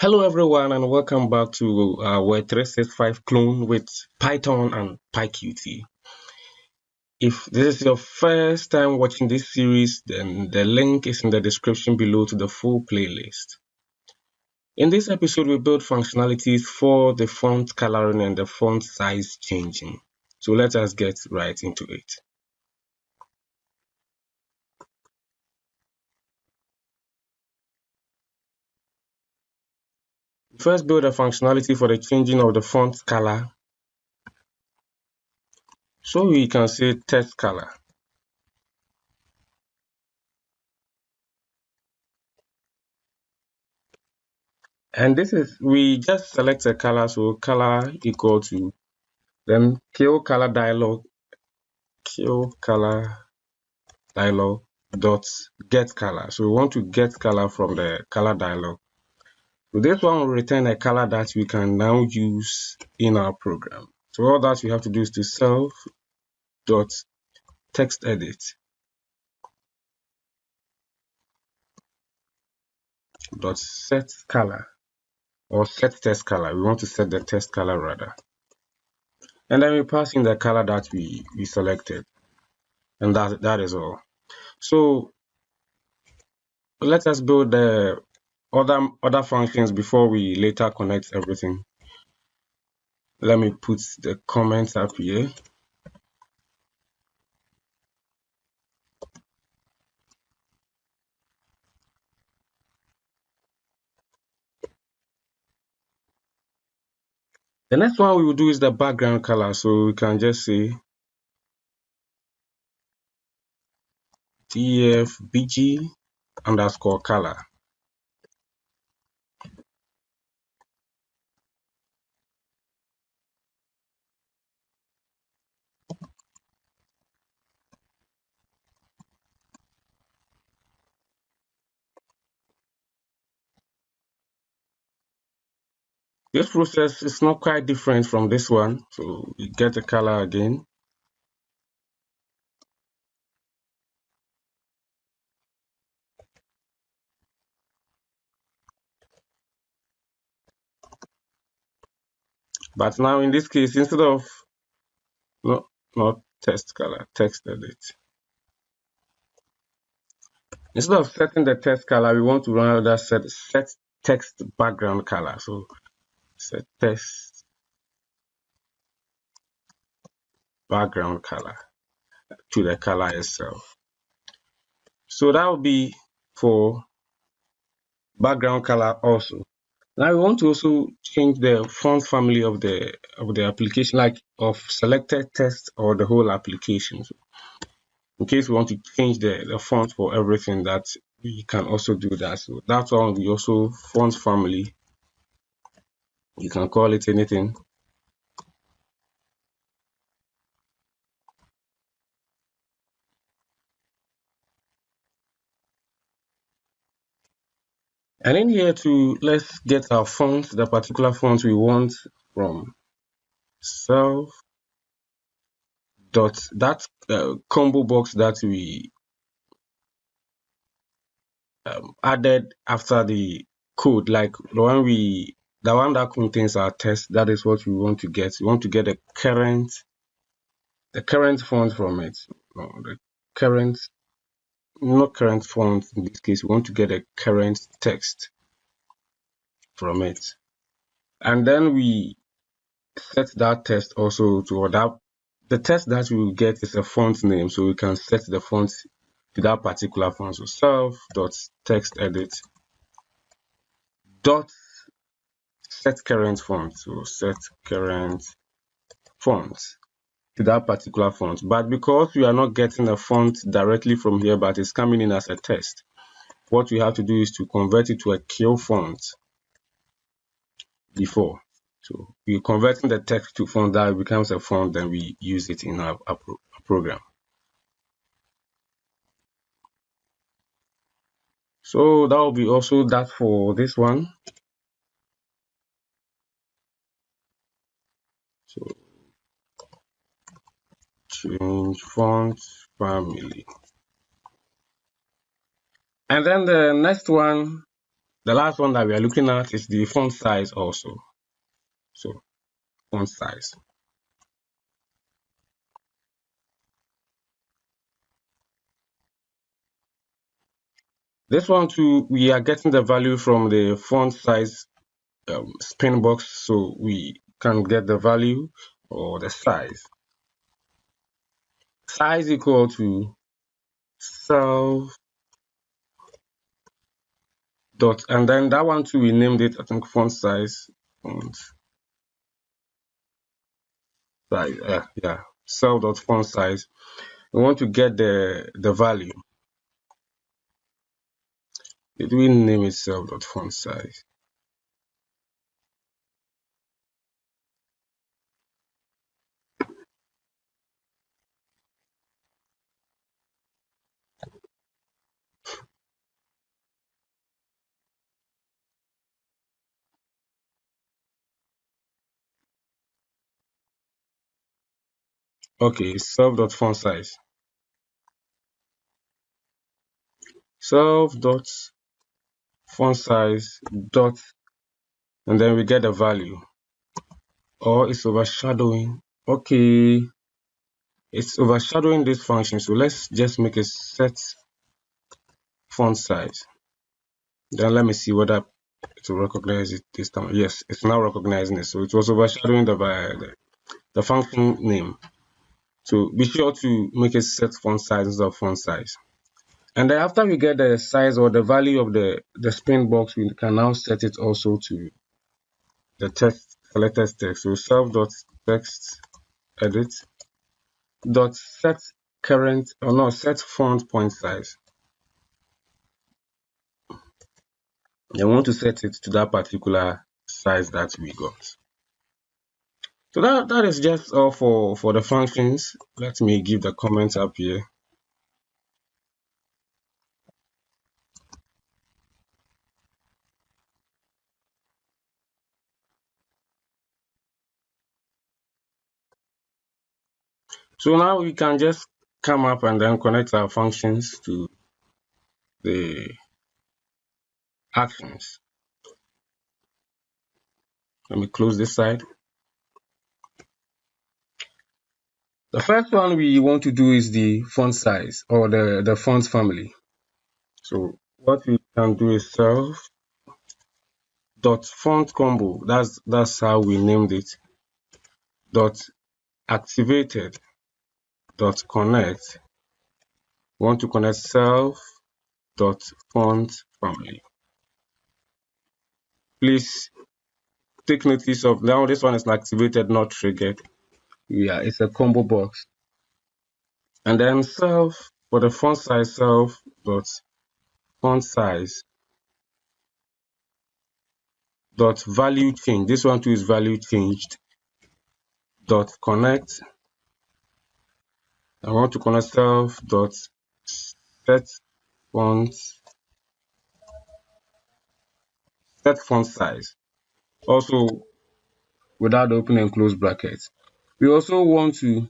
Hello everyone and welcome back to Web 365 clone with Python and PyQt. If this is your first time watching this series, then the link is in the description below to the full playlist. In this episode, we build functionalities for the font coloring and the font size changing. So let us get right into it. First, build a functionality for the changing of the font color. So we can say text color. And this is, we just select a color, so color equal to, then kill color dialog dot get color. So we want to get color from the color dialog. So this one will return a color that we can now use in our program. So all that we have to do is to self dot text edit dot set color or set text color. We want to set the text color rather. And then we pass in the color that we selected. And that is all. So let us build the other functions before we later connect everything. Let me put the comments up here. The next one we will do is the background color. So we can just say dfbg underscore color. This process is not quite different from this one. So we get the color again. But now in this case, instead of not text color, text edit. Instead of setting the text color, we want to rather set text background color. So set text background color to the color itself. So that will be for background color also. Now we want to also change the font family of the application, like of selected text or the whole application. So in case we want to change the font for everything, that we can also do that. So that's one we also font family. You can call it anything. And in here too, let's get our font, the particular font we want from self dot that combo box that we added after the code, like the one that contains our test. That is what we want to get. We want to get the current font from it. No, the current, not current font in this case. We want to get a current text from it, and then we set that text also to adapt. The text that we will get is a font name, so we can set the font to that particular font. So self dot text edit dot set current font. So set current font to that particular font. But because we are not getting a font directly from here, but it's coming in as a text, what we have to do is to convert it to a kill font before. So we're converting the text to font, that becomes a font, then we use it in our program. So that will be also that for this one. So change font family. And then the next one The last one that we are looking at is the font size also. So font size. This one too, we are getting the value from the font size spin box, so we can get the value or the size. Size equal to self dot, and then that one too, we named it, I think, font size. Font size, yeah, self dot font size. We want to get the value. Did we name it self dot font size? Okay, self dot font size. Self dot font size dot, and then we get the value. Or it's overshadowing. Okay, it's overshadowing this function, so let's just make a set font size. Then let me see whether it will recognize it this time. Yes, it's now recognizing it. So it was overshadowing the function name. So be sure to make a set font size instead of font size. And then after we get the size or the value of the spin box, we can now set it also to the text, selected text. So self dot text edit dot set current, or no, set font point size. I want to set it to that particular size that we got. So that is just all for the functions. Let me give the comments up here. So now we can just come up and then connect our functions to the actions. Let me close this side. The first one we want to do is the font size or the font family. So what we can do is self dot font combo. That's how we named it. Dot activated dot connect. We want to connect self dot font family. Please take notice of now this one is activated, not triggered. Yeah, it's a combo box. And then self for the font size, self dot font size dot value change. This one too is value changed dot connect. I want to connect self dot set font size. Also without open and close brackets. We also want to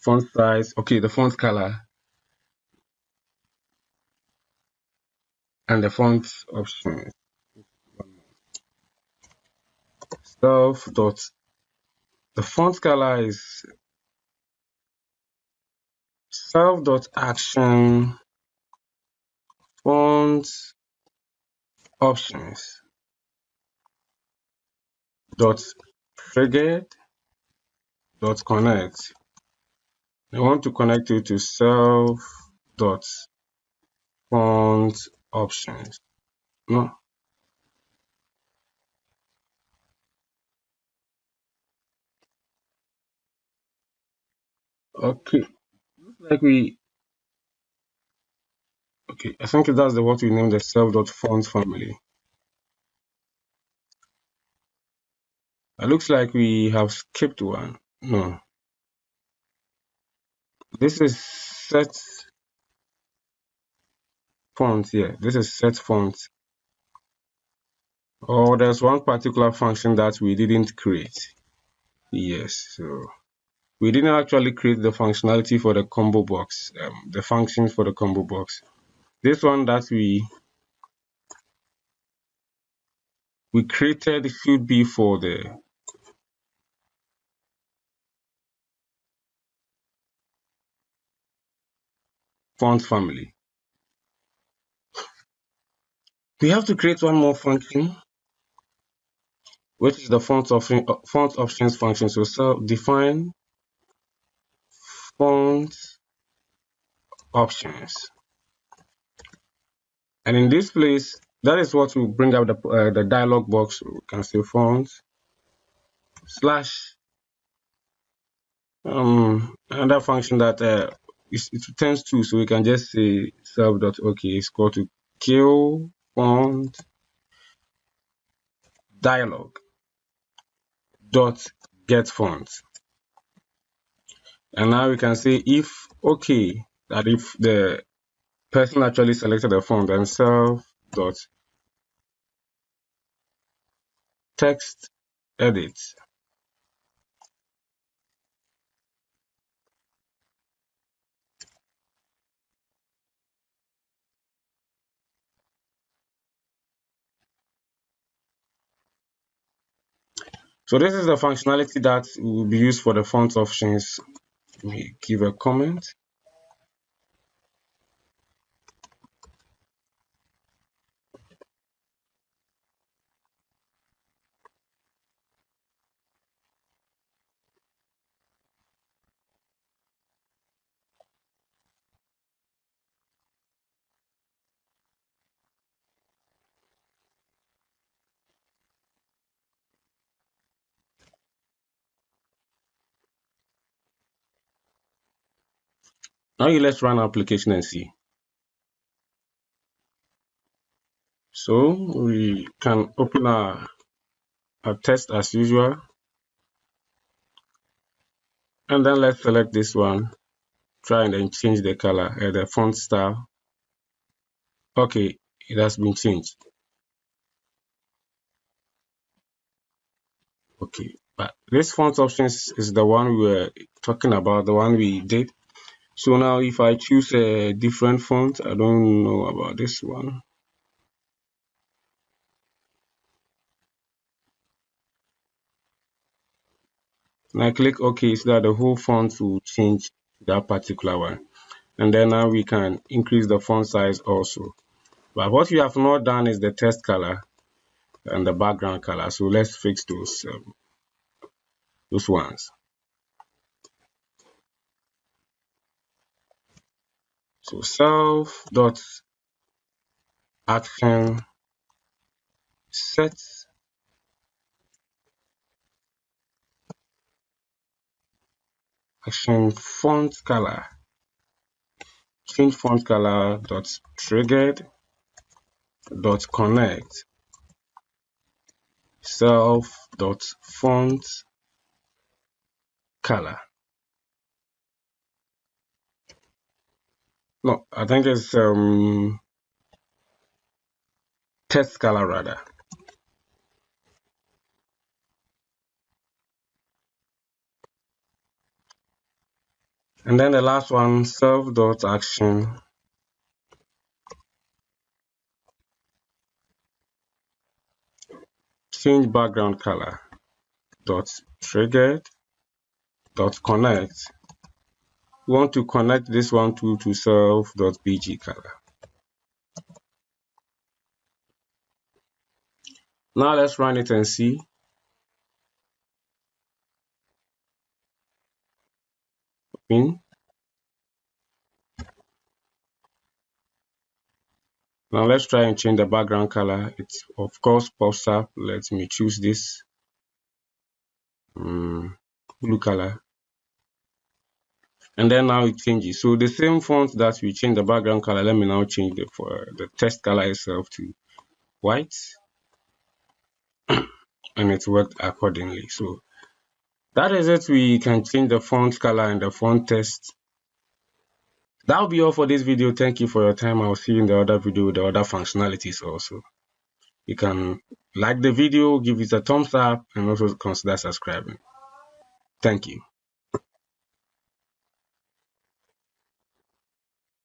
font size, okay, the font color and the font option. Self dot the font color is self dot action font options dot triggered dot connect. I want to connect it to self dot font options. No. Okay. Looks like we okay. I think that's the what we named the self dot font family. It looks like we have skipped one. No. This is set font here. This is set font. Or there's one particular function that we didn't create. Yes, so we didn't actually create the functionality for the combo box, the function for the combo box. This one that we we created should be for the font family. We have to create one more function, which is the font options function. So define font options, and in this place, that is what will bring up the dialog box. We can say font slash another function that it returns true, so we can just say self.ok is equal to kill font dialog dot get font. And now we can say if okay, that if the person actually selected the font, then self dot text edit. So this is the functionality that will be used for the font options. Let me give a comment. Now let's run our application and see. So we can open our test as usual, and then let's select this one, try and then change the color, the font style. Okay, it has been changed. Okay, but this font options is the one we were talking about, the one we did. So now if I choose a different font, I don't know about this one. And I click OK, so that the whole font will change to that particular one. And then now we can increase the font size also. But what we have not done is the text color and the background color. So let's fix those ones. So self dot action set action font color, change font color dot triggered dot connect self dot font color. No, I think it's text color rather. And then the last one, self dot action change background color dot triggered dot connect. We want to connect this one to self dot bg color. Now let's run it and see. In. Now let's try and change the background color. It of course pops up. Let me choose this blue color. And then now it changes. So the same font that we changed the background color, let me now change the text color itself to white. And it worked accordingly. So that is it. We can change the font color and the font text. That will be all for this video. Thank you for your time. I'll see you in the other video with the other functionalities also. You can like the video, give it a thumbs up, and also consider subscribing. Thank you.